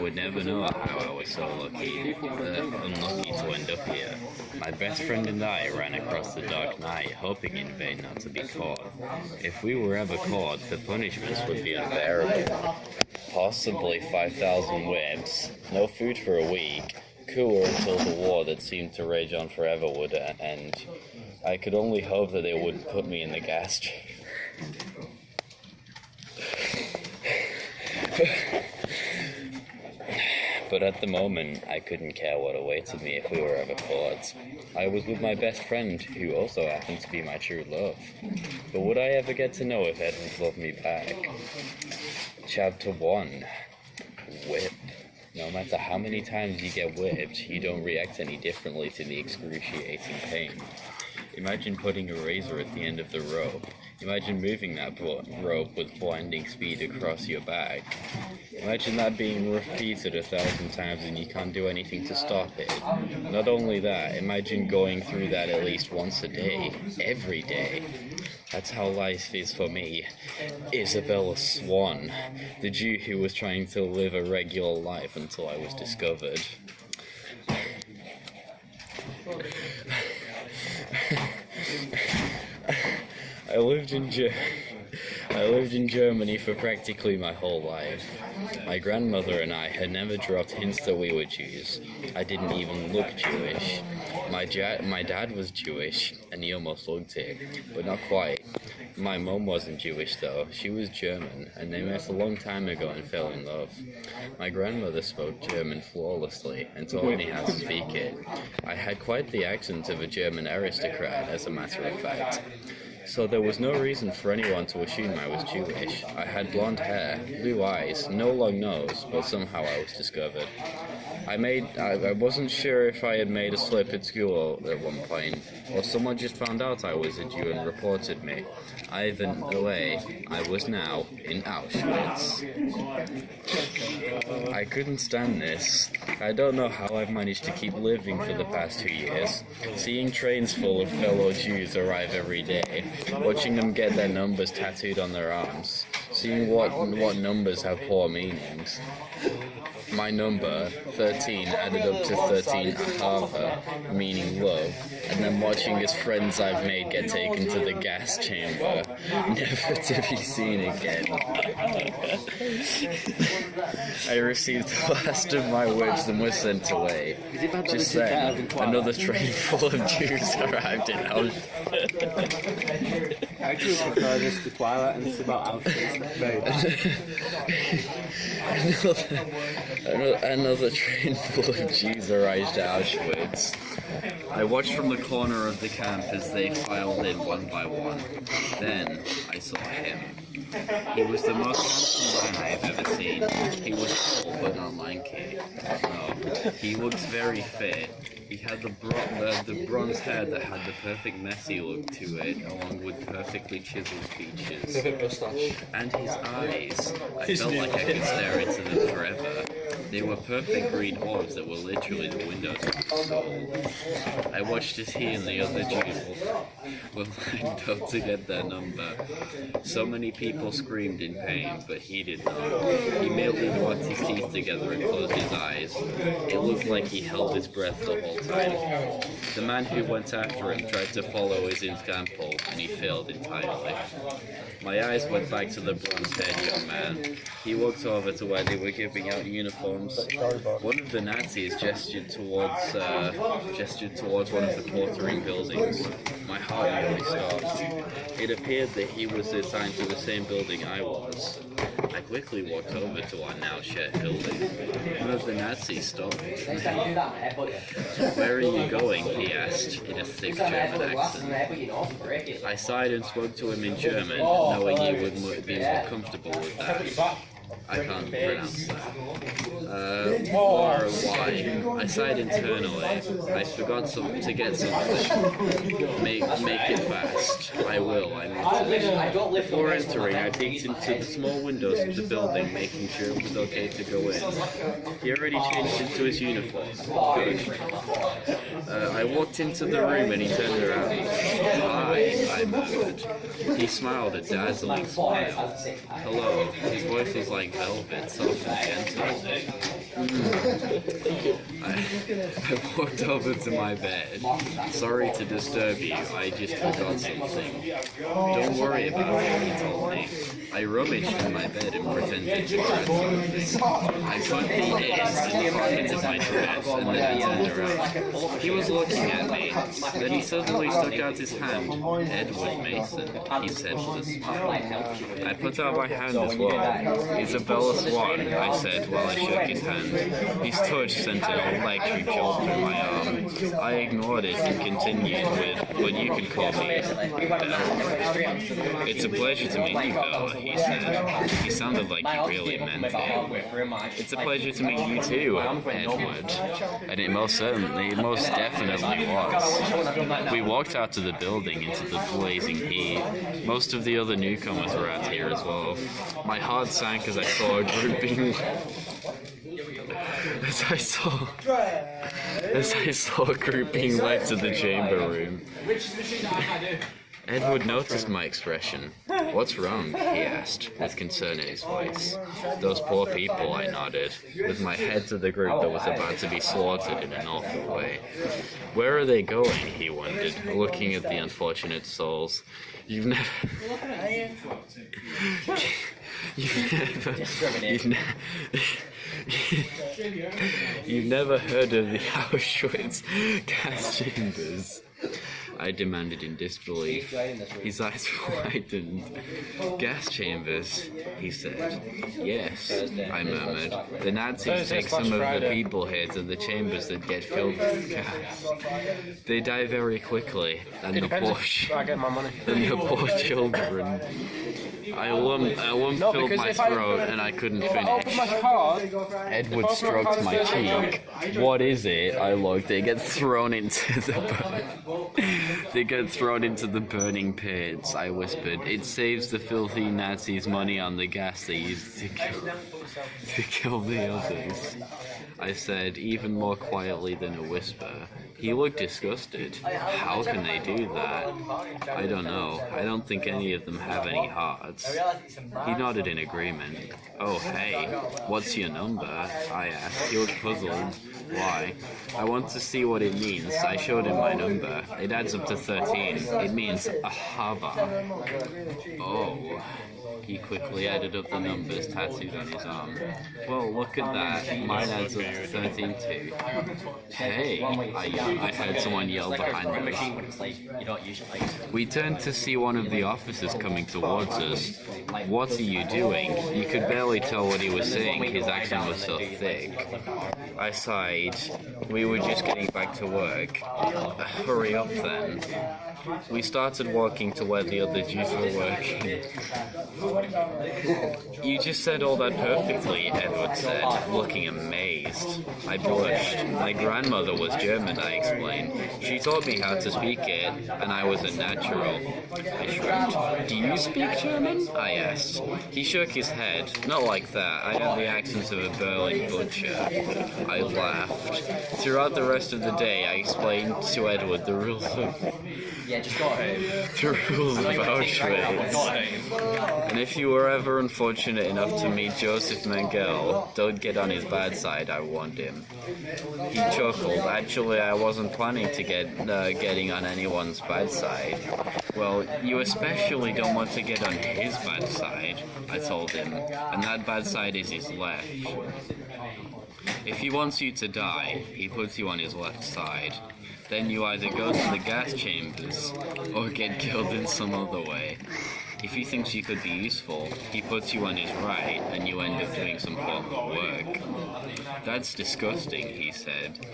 would never know how I was so unlucky to end up here. My best friend and I ran across the dark night, hoping in vain not to be caught. If we were ever caught, the punishments would be unbearable. Possibly 5,000 whips, no food for a week, cooler until the war that seemed to rage on forever would end. I could only hope that they wouldn't put me in the gas chamber. But at the moment, I couldn't care what awaited me if we were ever caught. I was with my best friend, who also happened to be my true love. But would I ever get to know if Ed would love me back? Chapter 1. Whip. No matter how many times you get whipped, you don't react any differently to the excruciating pain. Imagine putting a razor at the end of the rope. Imagine moving that rope with blinding speed across your back. Imagine that being repeated 1,000 times and you can't do anything to stop it. Not only that, imagine going through that at least once a day, every day. That's how life is for me. Isabella Swan, the Jew who was trying to live a regular life until I was discovered. I lived in Germany for practically my whole life. My grandmother and I had never dropped hints that we were Jews. I didn't even look Jewish. My dad was Jewish, and he almost looked it, but not quite. My mum wasn't Jewish though, she was German, and they met a long time ago and fell in love. My grandmother spoke German flawlessly, and taught me how to speak it. I had quite the accent of a German aristocrat, as a matter of fact. So there was no reason for anyone to assume I was Jewish. I had blonde hair, blue eyes, no long nose, but somehow I was discovered. I wasn't sure if I had made a slip at school at one point, or someone just found out I was a Jew and reported me. Either way, I was now in Auschwitz. I couldn't stand this. I don't know how I've managed to keep living for the past 2 years. Seeing trains full of fellow Jews arrive every day, watching them get their numbers tattooed on their arms, seeing what numbers have poor meanings. My number, 13, added up to 13 ahava, meaning love, and then watching as friends I've made get taken to the gas chamber, never to be seen again. I received the last of my words and was sent away. Just then, another train full of Jews arrived in Auschwitz. I actually prefer this to Twilight, and this is about Auschwitz. Another train full of Jews arrived at Auschwitz. I watched from the corner of the camp as they filed in one by one. Then I saw him. He was the most handsome man I have ever seen. He was tall but not lanky. No, he looked very fit. He had the bronze hair that had the perfect messy look to it, along with perfectly chiseled features. And his eyes. I felt like I could stare into them forever. They were perfect green orbs that were literally the windows of his soul. I watched as he and the other Jews were lined up to get their number. So many people screamed in pain, but he did not. He merely knocked his teeth together and closed his eyes. It looked like he held his breath the whole time. The man who went after him tried to follow his example, and he failed entirely. My eyes went back to the bronze-haired young man. He walked over to where they were giving out uniforms. One of the Nazis gestured towards one of the quartering buildings. My heart nearly stopped. It appeared that he was assigned to the same building I was. I quickly walked over to our now shared building. One of the Nazis stopped me. "Where are you going?" he asked, in a thick German accent. I sighed and spoke to him in German, knowing he would be more comfortable with that. I can't pronounce that. Why? I sighed internally. I forgot to get something. Make it fast. I will, I meant to. Before entering, I peeked into the small windows of the building, making sure it was okay to go in. He already changed into his uniform. Good. I walked into the room and he turned around. "Hi," I murmured. He smiled a dazzling smile. "Hello." His voice was like velvet, soft and gentle. I walked over to my bed. Sorry to disturb you, I just forgot something. Don't worry about it, he told me. I rummaged in my bed and pretended to grab something. I put the hands in the pockets of my dress and then I turned around. He was looking at me. Then he suddenly stuck out his hand. Edward Mason, he said with a smile. I put out my hand as well. Isabella Swan, I said while I shook his hand. His touch sent an electric jolt through my arm. I ignored it and continued with what you could call me, Belle. It's a pleasure to meet you, Belle, he said. He sounded like he really meant it. It's a pleasure to meet you too, Edward. And it most definitely was. We walked out to the building into the blazing heat. Most of the other newcomers were out here as well. My heart sank as I saw a group being... As I saw a group being led to the chamber room. Edward noticed my expression. What's wrong? He asked, with concern in his voice. Those poor people, I nodded, with my head to the group that was about to be slaughtered in an awful way. Where are they going? He wondered, looking at the unfortunate souls. You've never heard of the Auschwitz gas chambers? I demanded in disbelief. His eyes widened. Gas chambers, he said. Yes, I murmured. The Nazis take some of the people here to the chambers that get filled with gas. They die very quickly, and the poor children. I lumped filled my throat and I couldn't finish. Edward stroked my cheek. What is it? I looked. They get thrown into the burning pits, I whispered. It saves the filthy Nazis money on the gas they use to kill the others. I said, even more quietly than a whisper. He looked disgusted. How can they do that? I don't know. I don't think any of them have any hearts. He nodded in agreement. Oh, hey, what's your number? I asked. He looked puzzled. Why? I want to see what it means. I showed him my number. It adds up to 13. It means ahava. Oh. He quickly added up the numbers tattooed on his arm. Well, look at that. Mine adds up to 13 too. Hey, I heard someone yell behind me. We turned to see one of the officers coming towards us. What are you doing? You could barely tell what he was saying. His accent was so thick. I sighed. We were just getting back to work. Hurry up then. We started walking to where the other Jews were working. You just said all that perfectly, Edward said, looking amazed. I blushed. My grandmother was German, I explained. She taught me how to speak it, and I was a natural. I shrugged. Do you speak German? I asked. He shook his head. Not like that. I have the accents of a Berlin butcher. I laughed. Throughout the rest of the day, I explained to Edward the rules of... The rules of Auschwitz. And if you were ever unfortunate enough to meet Joseph Mengele, don't get on his bad side, I warned him. He chuckled. Actually, I wasn't planning to getting on anyone's bad side. Well, you especially don't want to get on his bad side, I told him. And that bad side is his left. If he wants you to die, he puts you on his left side. Then you either go to the gas chambers or get killed in some other way. If he thinks you could be useful, he puts you on his right and you end up doing some form of work. That's disgusting, he said.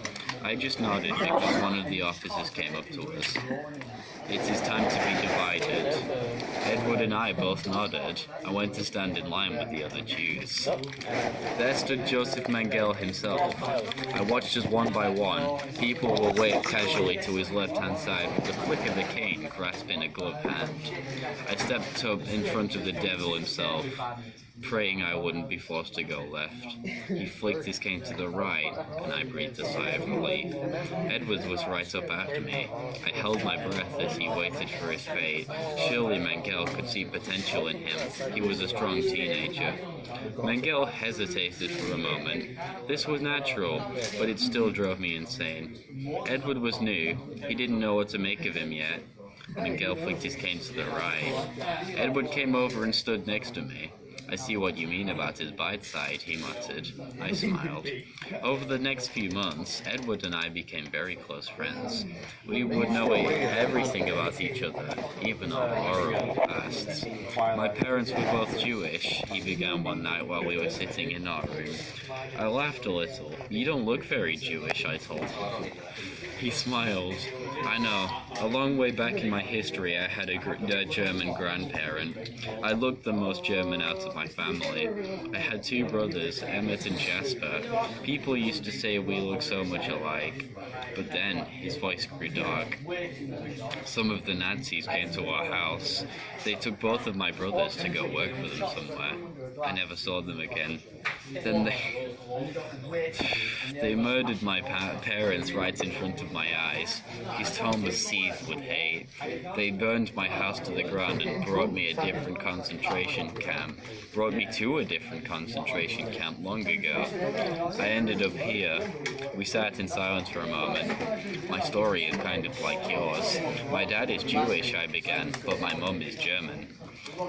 I just nodded because one of the officers came up to us. It is time to be divided. Edward and I both nodded. I went to stand in line with the other Jews. There stood Joseph Mengele himself. I watched as one by one, people were waved casually to his left-hand side with the flick of the cane grasped in a gloved hand. I stepped up in front of the devil himself, praying I wouldn't be forced to go left. He flicked his cane to the right, and I breathed a sigh of relief. Edwards was right up after me. I held my breath as he waited for his fate. Surely Mengele could see potential in him. He was a strong teenager. Mengele hesitated for a moment. This was natural, but it still drove me insane. Edward was new. He didn't know what to make of him yet. Mengele flicked his cane to the right. Edward came over and stood next to me. I see what you mean about his bite side, he muttered. I smiled. Over the next few months, Edward and I became very close friends. We would know everything about each other, even our horrible pasts. My parents were both Jewish, he began one night while we were sitting in our room. I laughed a little. You don't look very Jewish, I told him. He smiled. I know. A long way back in my history, I had a German grandparent. I looked the most German out of my family. I had two brothers, Emmett and Jasper. People used to say we look so much alike. But then, his voice grew dark. Some of the Nazis came to our house. They took both of my brothers to go work for them somewhere. I never saw them again. Then they murdered my parents right in front of my eyes. His tone was seethed with hate. They burned my house to the ground and brought me to a different concentration camp long ago. I ended up here. We sat in silence for a moment. My story is kind of like yours. My dad is Jewish, I began, but my mum is German.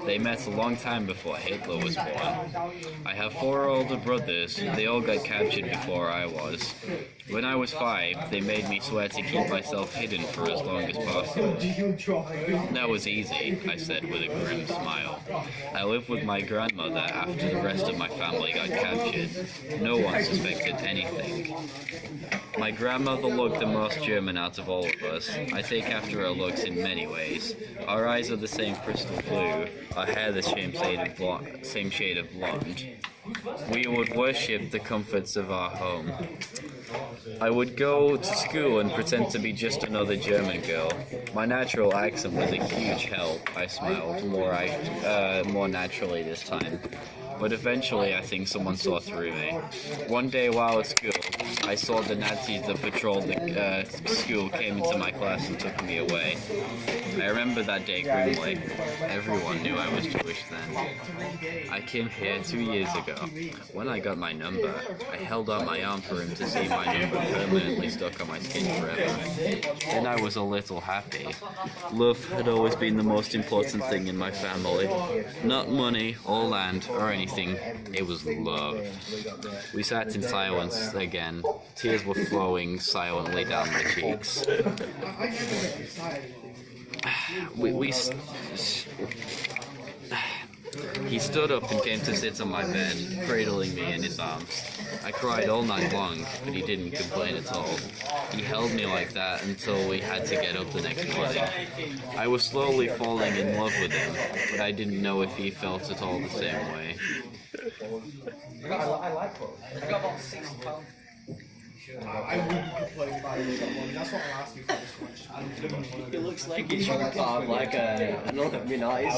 They met a long time before Hitler was born. I have 4 older brothers. They all got captured before I was. When I was 5, they made me swear to keep myself hidden for as long as possible. That was easy, I said with a grim smile. I lived with my grandmother after the rest of my family got captured. No one suspected anything. My grandmother looked the most German out of all of us. I take after her looks in many ways. Our eyes are the same crystal blue, our hair the same shade of blonde. We would worship the comforts of our home. I would go to school and pretend to be just another German girl. My natural accent was a huge help. I smiled more naturally this time. But eventually I think someone saw through me. One day while at school, I saw the Nazis that patrolled the school came into my class and took me away. I remember that day grimly. Everyone knew I was Jewish then. I came here 2 years ago. When I got my number, I held out my arm for him to see my number permanently stuck on my skin forever. Then I was a little happy. Love had always been the most important thing in my family. Not money or land or anything. It was love. We sat in silence again. Tears were flowing silently down my cheeks. He stood up and came to sit on my bed, cradling me in his arms. I cried all night long, but he didn't complain at all. He held me like that until we had to get up the next morning. I was slowly falling in love with him, but I didn't know if he felt at all the same way. I like both. I got about 60 pounds. I wouldn't complain about it. That's what I'll ask you for this question. It looks like you should carve like an Illuminati